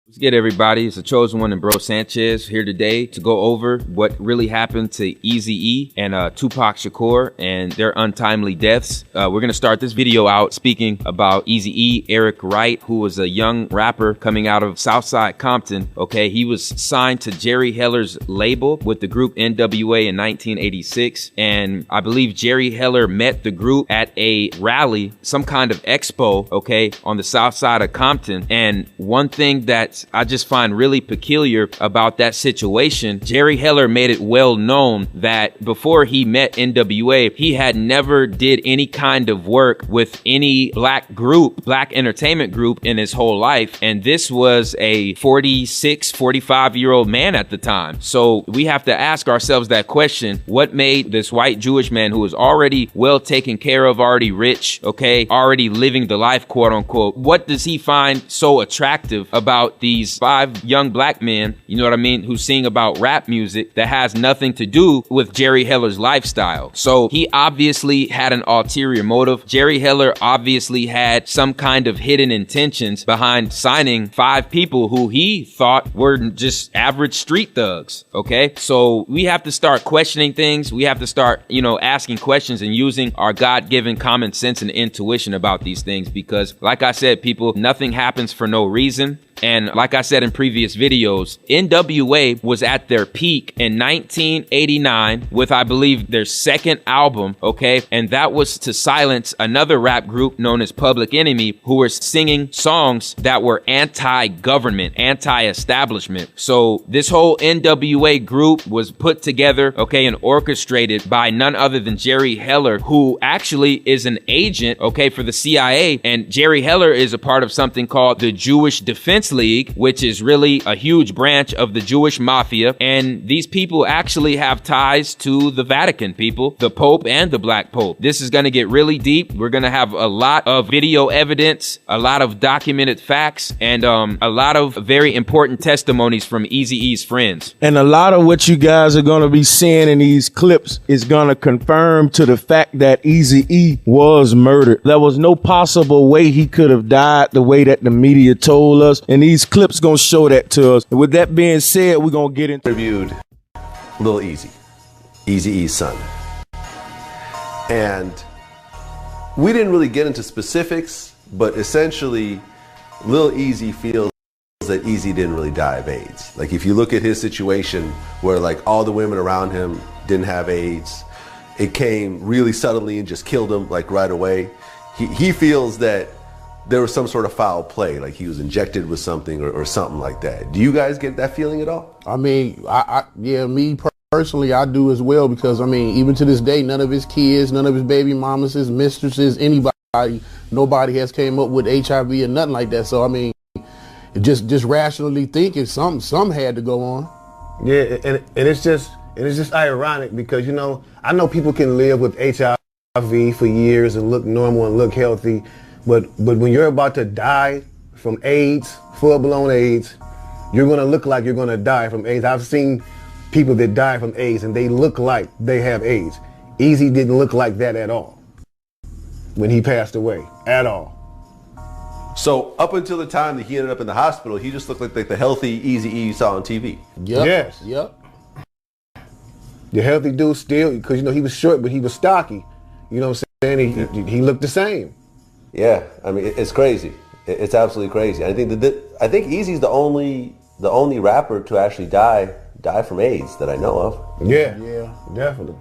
What's good, everybody? It's the Chosen One and Bro Sanchez here today to go over what really happened to Eazy and Tupac Shakur and their untimely deaths. We're going to start this video out speaking about Eazy, Eric Wright, who was a young rapper coming out of Southside Compton. Okay, he was signed to Jerry Heller's label with the group NWA in 1986. And I believe Jerry Heller met the group at a rally, some kind of expo, okay, on the south side of Compton. And one thing that I just find really peculiar about that situation, Jerry Heller made it well known that before he met NWA, he had never did any kind of work with any black entertainment group in his whole life. And this was a 46, 45-year-old man at the time. So we have to ask ourselves that question: what made this white Jewish man who was already well taken care of, already rich, okay, already living the life, quote unquote, what does he find so attractive about these 5 young black men, you know what I mean, who sing about rap music that has nothing to do with Jerry Heller's lifestyle? So he obviously had an ulterior motive. Jerry Heller obviously had some kind of hidden intentions behind signing 5 people who he thought were just average street thugs, okay? So we have to start questioning things. We have to start, asking questions and using our God-given common sense and intuition about these things, because like I said, people, nothing happens for no reason. And like I said in previous videos, NWA was at their peak in 1989 with, I believe, their second album, okay? And that was to silence another rap group known as Public Enemy, who were singing songs that were anti-government, anti-establishment. So this whole NWA group was put together, okay, and orchestrated by none other than Jerry Heller, who actually is an agent, okay, for the CIA. And Jerry Heller is a part of something called the Jewish Defense League, which is really a huge branch of the Jewish mafia. And these people actually have ties to the Vatican, people, the Pope and the Black Pope. This is going to get really deep. We're going to have a lot of video evidence, a lot of documented facts, and a lot of very important testimonies from Eazy-E's friends. And a lot of what you guys are going to be seeing in these clips is going to confirm to the fact that Eazy-E was murdered. There was no possible way he could have died the way that the media told us. And these clips gonna show that to us. And with that being said, we're gonna get into interviewed Lil Eazy, Eazy-E's son. And we didn't really get into specifics, but essentially Lil Eazy feels that Eazy didn't really die of AIDS. Like, if you look at his situation where like all the women around him didn't have AIDS, it came really suddenly and just killed him like right away. He feels that there was some sort of foul play, like he was injected with something or something like that. Do you guys get that feeling at all? I mean, yeah, me personally, I do as well, because I mean, even to this day, none of his kids, none of his baby mamas, his mistresses, anybody, nobody has came up with HIV or nothing like that. So I mean, just rationally thinking, some had to go on. Yeah, and it's just ironic because I know people can live with HIV for years and look normal and look healthy. But when you're about to die from AIDS, full-blown AIDS, you're going to look like you're going to die from AIDS. I've seen people that die from AIDS and they look like they have AIDS. Eazy didn't look like that at all when he passed away, at all. So up until the time that he ended up in the hospital, he just looked like the healthy Eazy-E you saw on TV. Yep. Yes. Yep. The healthy dude still, because he was short, but he was stocky. You know what I'm saying? He looked the same. Yeah, I mean, it's crazy. It's absolutely crazy. I think Eazy's the only rapper to actually die from AIDS that I know of. Yeah, definitely.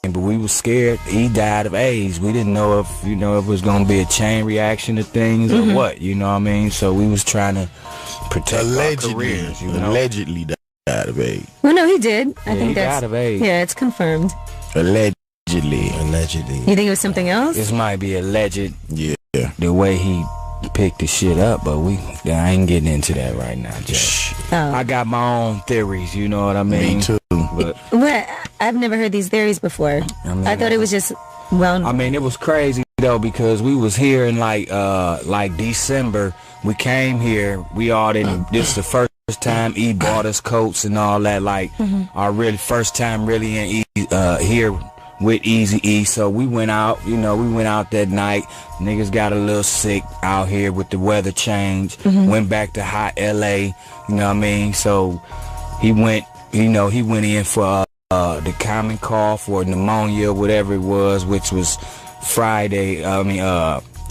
But we were scared he died of AIDS. We didn't know if it was gonna be a chain reaction to things or what. You know what I mean? So we was trying to protect our careers. Allegedly died of AIDS. Well, no, he did. I think he that's died of AIDS. Yeah, it's confirmed. Allegedly. You think it was something else? This might be alleged. Yeah. The way he picked the shit up, but I ain't getting into that right now, Jay. Oh. I got my own theories, you know what I mean? Me too. But What? I've never heard these theories before. I thought it was just I mean, it was crazy though, because we was here in like December. We came here. We all didn't. This is the first time E bought us coats and all that. Like our really first time really in here with Eazy-E. So we went out, we went out that night. Niggas got a little sick out here with the weather change. Went back to hot LA, you know what I mean? So he went in for the common call for pneumonia, whatever it was, which was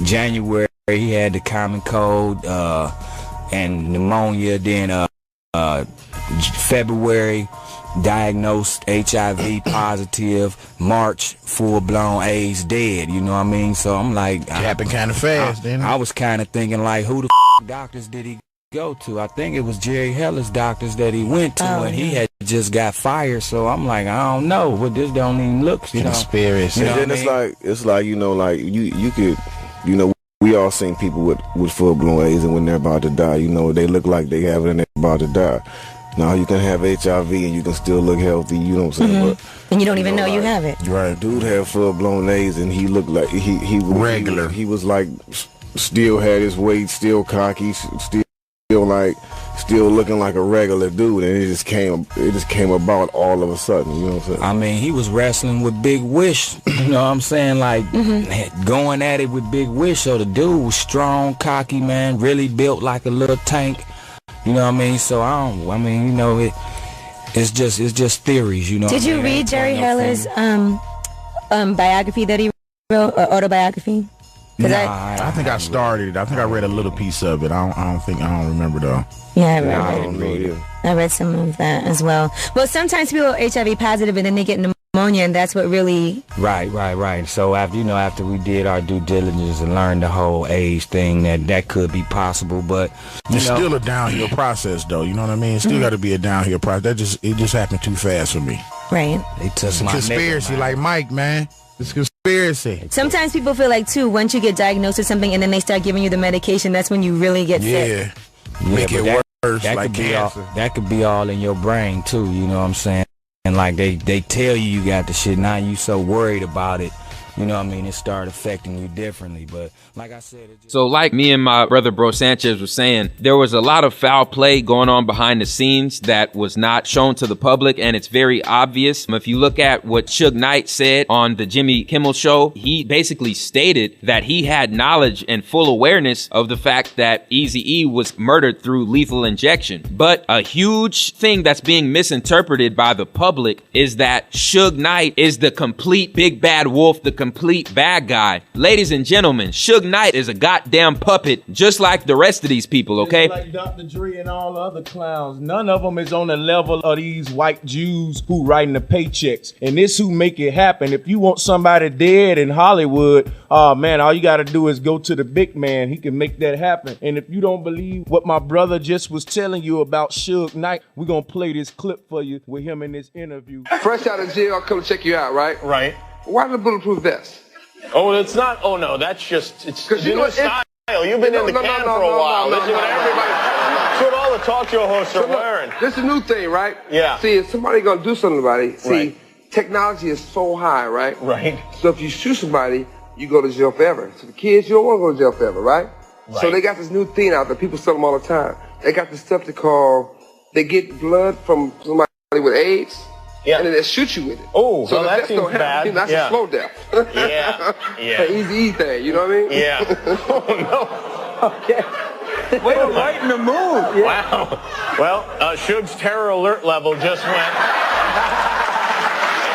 January. He had the common cold and pneumonia. Then February, diagnosed HIV positive. March, full-blown AIDS, dead. You know what I mean? So I'm like, it happened kind of fast. Didn't it? I was kind of thinking like, who the doctors did he go to? I think it was Jerry Heller's doctors that he went to, and he had just got fired. So I'm like, I don't know, but this don't even look, conspiracy. You know and then it's like you could, we all seen people with full-blown AIDS, and when they're about to die, they look like they have it and they're about to die. Now you can have HIV and you can still look healthy, you know what I'm saying? But, and you don't even know you have it. Right. Dude had full-blown AIDS and he looked like he regular. He was like still had his weight, still cocky, still looking like a regular dude, and it just came about all of a sudden, you know what I'm saying? I mean, he was wrestling with Big Wish, you know what I'm saying? Like, going at it with Big Wish. So the dude was strong, cocky, man, really built like a little tank, you know what I mean? So it's just theories, you know. Did you read Jerry Heller's biography that he wrote, or autobiography? I think I started. I think I read a little piece of it. I don't remember though. Yeah, I didn't read it. I read some of that as well. Well, sometimes people are HIV positive and then they get pneumonia, and that's what really. Right. So after we did our due diligence and learned the whole AIDS thing, that could be possible, but it's still a downhill process, though. You know what I mean? It's still got to be a downhill process. It just happened too fast for me. Right. They took it's a conspiracy, nigga, like Mike, man. It's conspiracy. Sometimes people feel like too, once you get diagnosed with something and then they start giving you the medication, that's when you really get sick. Make it worse, that like could cancer. That could be all in your brain too, you know what I'm saying? And like they tell you got the shit, now you so worried about it, you know what I mean, it started affecting you differently. But like I said, so like me and my brother Bro Sanchez was saying, there was a lot of foul play going on behind the scenes that was not shown to the public, and it's very obvious. If you look at what Suge Knight said on the Jimmy Kimmel show, he basically stated that he had knowledge and full awareness of the fact that Eazy-E was murdered through lethal injection. But a huge thing that's being misinterpreted by the public is that Suge Knight is the complete big bad wolf, the complete bad guy. Ladies and gentlemen, Suge Knight is a goddamn puppet, just like the rest of these people, okay? Like Dr. Dre and all the other clowns. None of them is on the level of these white Jews who writing the paychecks. And this who make it happen. If you want somebody dead in Hollywood, man, all you got to do is go to the big man. He can make that happen. And if you don't believe what my brother just was telling you about Suge Knight, we're going to play this clip for you with him in this interview. Fresh out of jail, I'll come check you out, right? Right. Why the bulletproof vest? Oh, it's not. Oh, no, that's just, it's new style. You've been in the can for a while. This is what everybody, that's what all the talk show hosts are wearing. This is a new thing, right? Yeah. See, if somebody gonna do something about it, technology is so high, right? Right. So if you shoot somebody, you go to jail forever. So the kids, you don't want to go to jail forever, right? So they got this new thing out there. People sell them all the time. They got this stuff they get blood from somebody with AIDS. Yeah. And then they shoot you with it. Oh, so well, that seems bad. That's a slow death. Yeah. An easy thing, you know what I mean? Yeah. Oh, no. Okay. Way to lighten the mood. Yeah. Wow. Well, Suge's terror alert level just went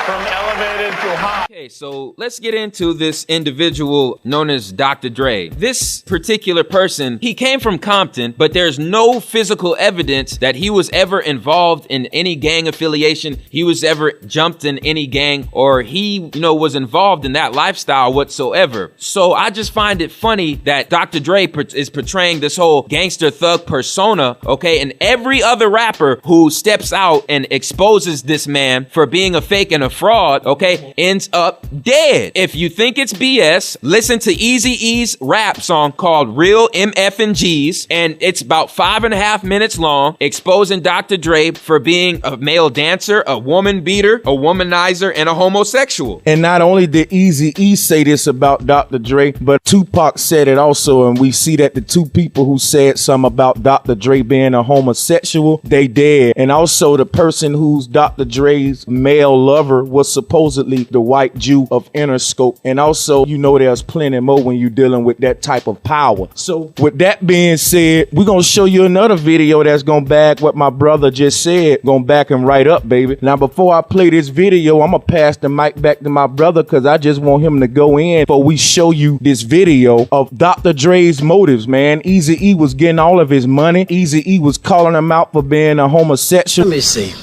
from elevated to high. Okay, so let's get into this individual known as Dr. Dre. This particular person, he came from Compton, but there's no physical evidence that he was ever involved in any gang affiliation, he was ever jumped in any gang, or he, was involved in that lifestyle whatsoever. So I just find it funny that Dr. Dre is portraying this whole gangster thug persona, okay, and every other rapper who steps out and exposes this man for being a fake and a fraud, okay, ends up dead. If you think it's BS, listen to Eazy-E's rap song called Real MF&Gs, and it's about 5.5 minutes long, exposing Dr. Dre for being a male dancer, a woman beater, a womanizer, and a homosexual. And not only did Eazy-E say this about Dr. Dre, but Tupac said it also, and we see that the two people who said something about Dr. Dre being a homosexual, they dead. And also the person who's Dr. Dre's male lover was supposedly the white remind you of Interscope. And also, you know, there's plenty more when you're dealing with that type of power. So with that being said, we're going to show you another video that's going to back what my brother just said. Going to back him right up, baby. Now, before I play this video, I'm going to pass the mic back to my brother because I just want him to go in before we show you this video of Dr. Dre's motives, man. Eazy-E was getting all of his money. Eazy-E was calling him out for being a homosexual. Let me see.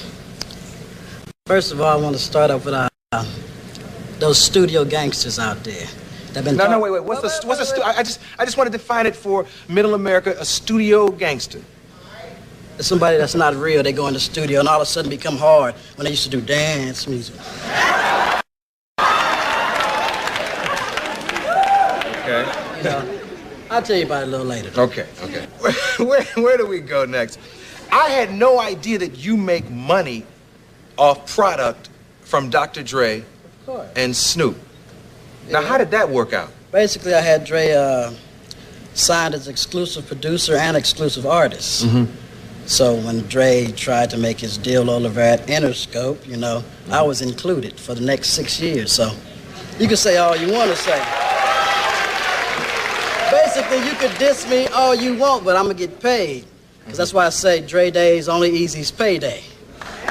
First of all, I want to start off with those studio gangsters out there. No, wait. I just want to define it for Middle America. A studio gangster. It's somebody that's not real. They go in the studio and all of a sudden become hard when they used to do dance music. Okay. You know, I'll tell you about it a little later. Okay. Where do we go next? I had no idea that you make money off product from Dr. Dre and Snoop. Now, how did that work out? Basically, I had Dre signed as exclusive producer and exclusive artist. Mm-hmm. So when Dre tried to make his deal over at Interscope, you know, I was included for the next 6 years. So you can say all you want to say. Basically, you could diss me all you want, but I'm going to get paid. Because that's why I say Dre Day is only Eazy's payday.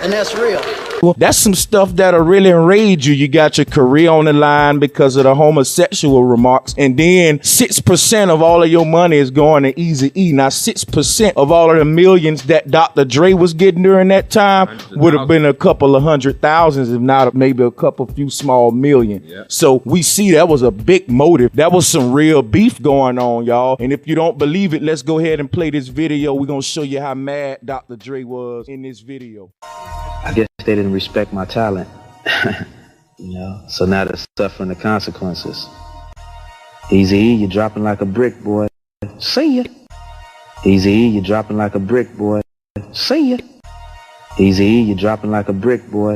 And that's real. Well, that's some stuff that'll really enrage you. You got your career on the line because of the homosexual remarks. And then 6% of all of your money is going to Eazy-E. Now, 6% of all of the millions that Dr. Dre was getting during that time would have been a couple of 100,000s, if not maybe a couple few small million. Yeah. So we see that was a big motive. That was some real beef going on, y'all. And if you don't believe it, let's go ahead and play this video. We're going to show you how mad Dr. Dre was in this video. I guess they didn't respect my talent, you know, so now they're suffering the consequences. Eazy-E, you're dropping like a brick, boy. See ya. Eazy-E, you're dropping like a brick, boy. See ya. Eazy-E, you're dropping like a brick, boy.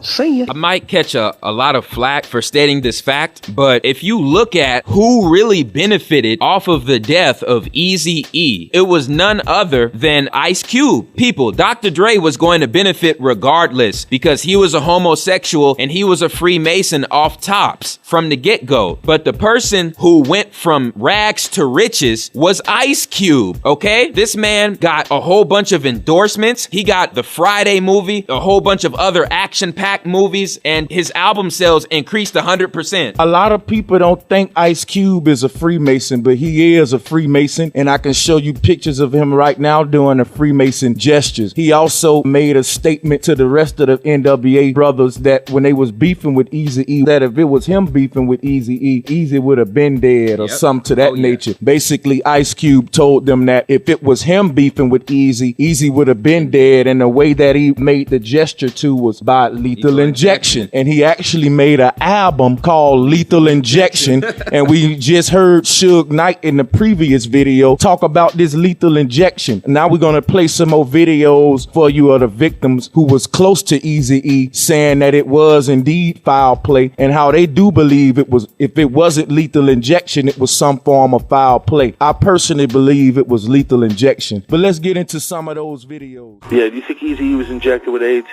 See ya. I might catch a lot of flack for stating this fact, but if you look at who really benefited off of the death of Eazy-E, it was none other than Ice Cube. People, Dr. Dre was going to benefit regardless because he was a homosexual and he was a Freemason off tops from the get-go. But the person who went from rags to riches was Ice Cube, okay? This man got a whole bunch of endorsements. He got the Friday movie, a whole bunch of other action-packed movies, and his album sales increased 100%. A lot of people don't think Ice Cube is a Freemason, but he is a Freemason, and I can show you pictures of him right now doing the Freemason gestures. He also made a statement to the rest of the NWA brothers that when they was beefing with Eazy-E, that if it was him beefing with Eazy-E, Eazy would have been dead or something to that nature. Basically, Ice Cube told them that if it was him beefing with Eazy, Eazy would have been dead, and the way that he made the gesture to was by Lethal Injection. And he actually made an album called Lethal Injection. And we just heard Suge Knight in the previous video talk about this Lethal Injection. Now we're going to play some more videos for you of the victims who was close to Eazy-E, saying that it was indeed foul play, and how they do believe it was, if it wasn't Lethal Injection, it was some form of foul play. I personally believe it was Lethal Injection. But let's get into some of those videos. Yeah, do you think Eazy-E was injected with AIDS?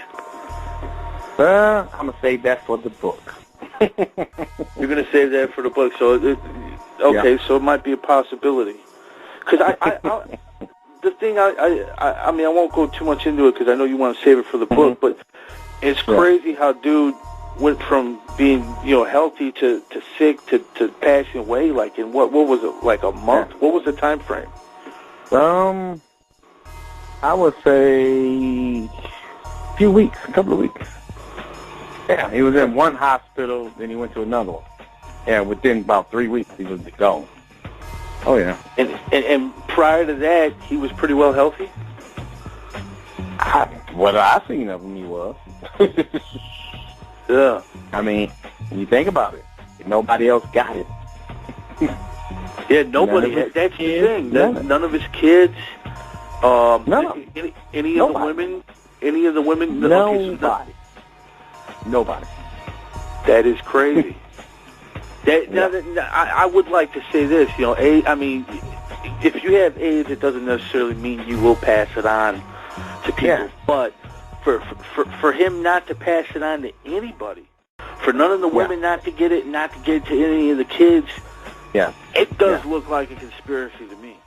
I'm going to save that for the book. You're going to save that for the book. So, okay, so it might be a possibility. Because the thing, I mean, I won't go too much into it because I know you want to save it for the book, but it's crazy how dude went from being, you know, healthy to sick to passing away, like in what was it, like a month? What was the time frame? I would say a few weeks, a couple of weeks. Yeah, he was in one hospital, then he went to another one. Yeah, within about 3 weeks, he was gone. Oh, yeah. And prior to that, he was pretty well healthy? What I seen of him, he was. Yeah. I mean, when you think about it, nobody else got it. Yeah, nobody. That's the thing. None of his kids, any of the women, nobody. Nobody. That is crazy. I would like to say this, you know, I mean, if you have AIDS, it doesn't necessarily mean you will pass it on to people. Yeah. But for him not to pass it on to anybody For none of the women not to get it, not to get it to any of the kids, yeah, it does look like a conspiracy to me.